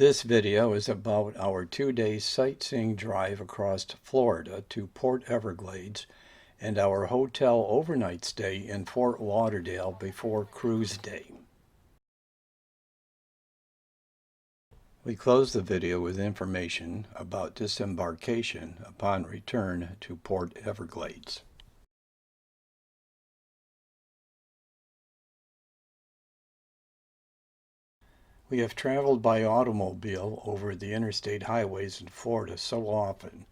This video is about our 2-day sightseeing drive across Florida to Port Everglades and our hotel overnight stay in Fort Lauderdale before cruise day. We close the video with information about disembarkation upon return to Port Everglades. We have traveled by automobile over the interstate highways in Florida so often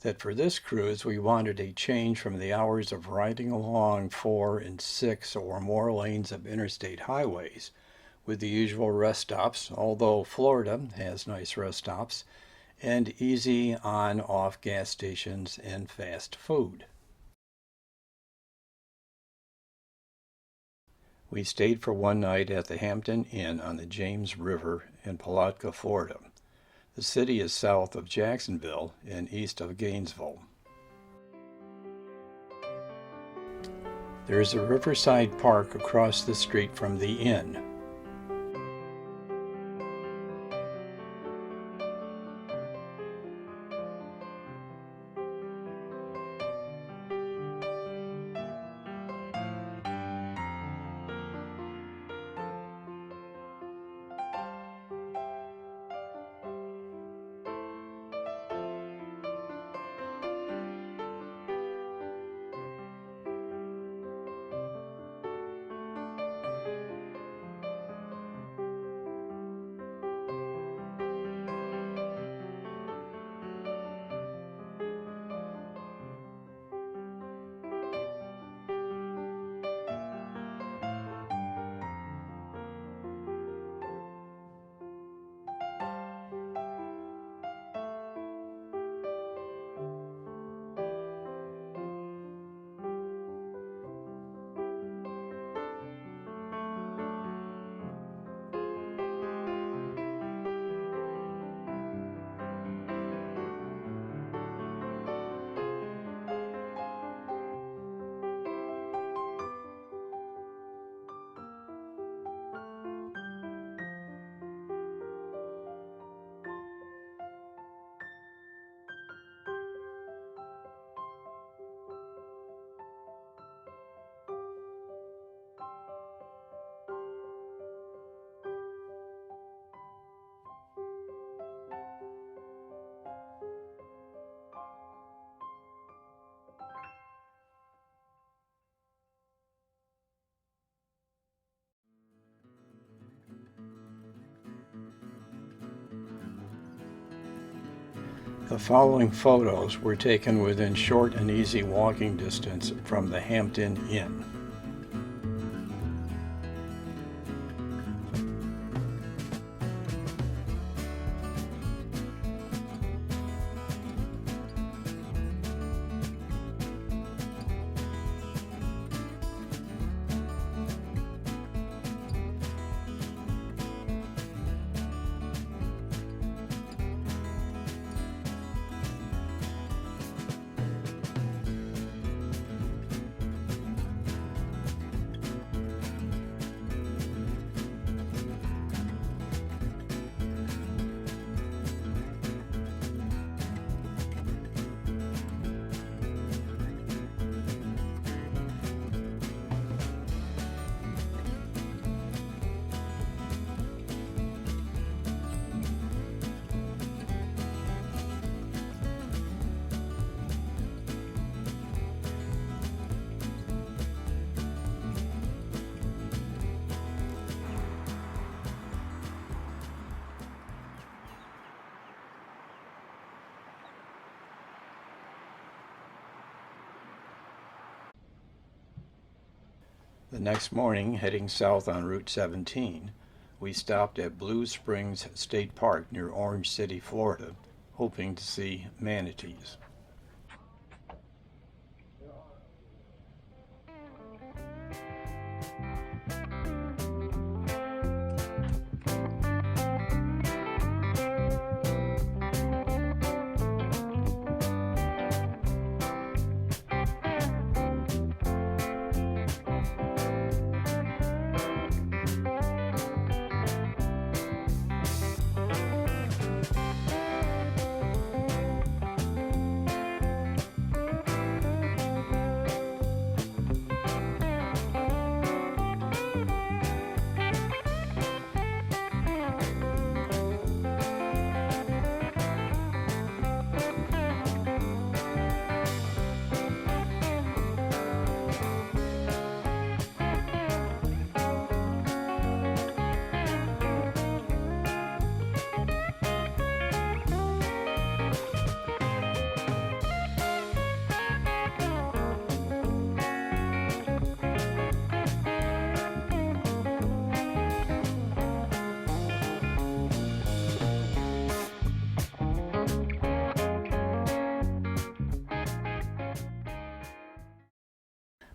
that for this cruise we wanted a change from the hours of riding along 4 and 6 or more lanes of interstate highways with the usual rest stops, although Florida has nice rest stops, and easy on-off gas stations and fast food. We stayed for one night at the Hampton Inn on the James River in Palatka, Florida. The city is south of Jacksonville and east of Gainesville. There is a riverside park across the street from the inn. The following photos were taken within short and easy walking distance from the Hampton Inn. The next morning, heading south on Route 17, we stopped at Blue Springs State Park near Orange City, Florida, hoping to see manatees.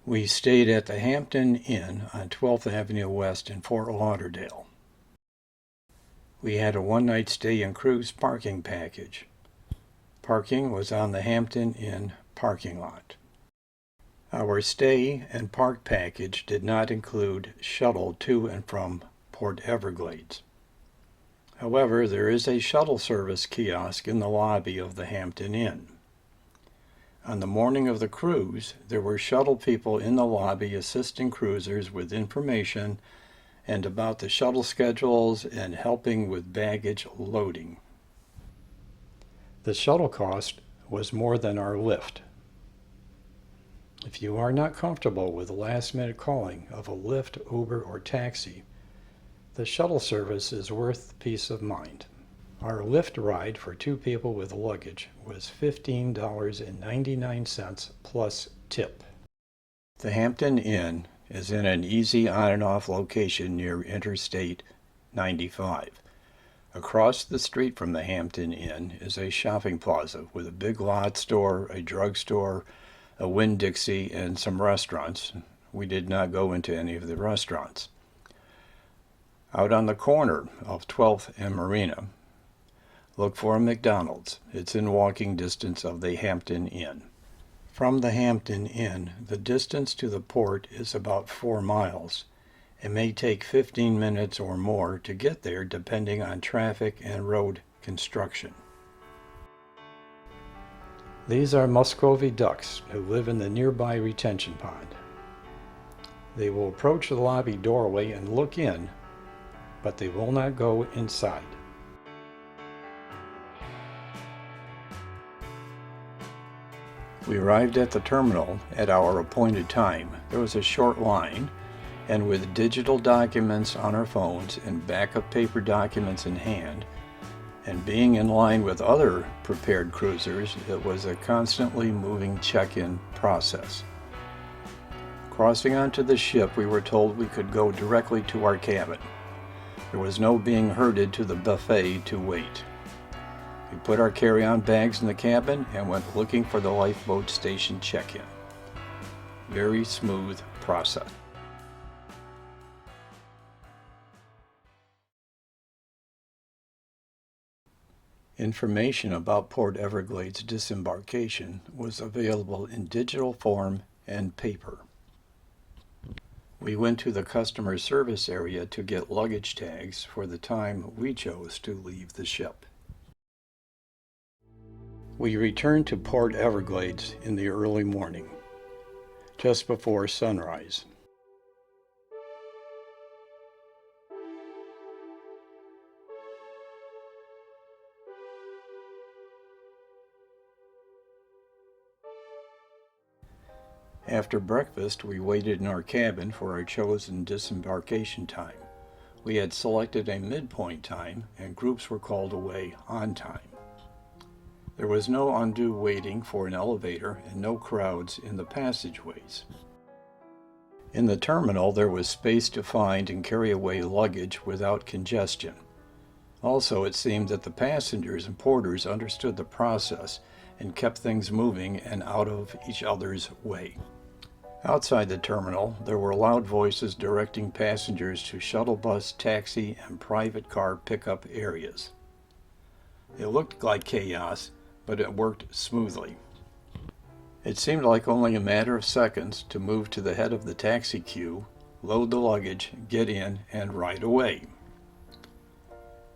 We stayed at the Hampton Inn on 12th Avenue West in Fort Lauderdale. We had a one-night stay and cruise parking package. Parking was on the Hampton Inn parking lot. Our stay and park package did not include shuttle to and from Port Everglades. However, there is a shuttle service kiosk in the lobby of the Hampton Inn. On the morning of the cruise, there were shuttle people in the lobby assisting cruisers with information and about the shuttle schedules and helping with baggage loading. The shuttle cost was more than our lift. If you are not comfortable with the last-minute calling of a Lyft, Uber, or taxi, the shuttle service is worth peace of mind. Our Lyft ride for 2 people with luggage was $15.99 plus tip. The Hampton Inn is in an easy on and off location near Interstate 95. Across the street from the Hampton Inn is a shopping plaza with a Big Lots store, a drugstore, a Winn-Dixie, and some restaurants. We did not go into any of the restaurants. Out on the corner of 12th and Marina, look for a McDonald's. It's in walking distance of the Hampton Inn. From the Hampton Inn, the distance to the port is about 4 miles. It may take 15 minutes or more to get there depending on traffic and road construction. These are Muscovy ducks who live in the nearby retention pond. They will approach the lobby doorway and look in, but they will not go inside. We arrived at the terminal at our appointed time. There was a short line, and with digital documents on our phones and backup paper documents in hand, and being in line with other prepared cruisers, it was a constantly moving check-in process. Crossing onto the ship, we were told we could go directly to our cabin. There was no being herded to the buffet to wait. We put our carry-on bags in the cabin and went looking for the lifeboat station check-in. Very smooth process. Information about Port Everglades disembarkation was available in digital form and paper. We went to the customer service area to get luggage tags for the time we chose to leave the ship. We returned to Port Everglades in the early morning, just before sunrise. After breakfast, we waited in our cabin for our chosen disembarkation time. We had selected a midpoint time, and groups were called away on time. There was no undue waiting for an elevator and no crowds in the passageways. In the terminal, there was space to find and carry away luggage without congestion. Also, it seemed that the passengers and porters understood the process and kept things moving and out of each other's way. Outside the terminal, there were loud voices directing passengers to shuttle bus, taxi, and private car pickup areas. It looked like chaos, but it worked smoothly. It seemed like only a matter of seconds to move to the head of the taxi queue, load the luggage, get in, and ride away.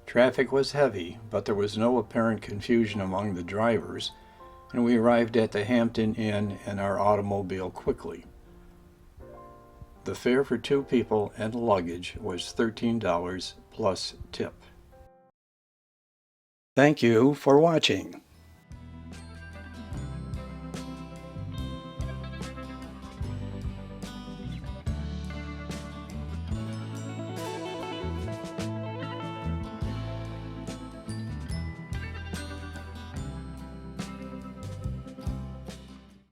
Traffic was heavy, but there was no apparent confusion among the drivers, and we arrived at the Hampton Inn and our automobile quickly. The fare for 2 people and luggage was $13 plus tip. Thank you for watching.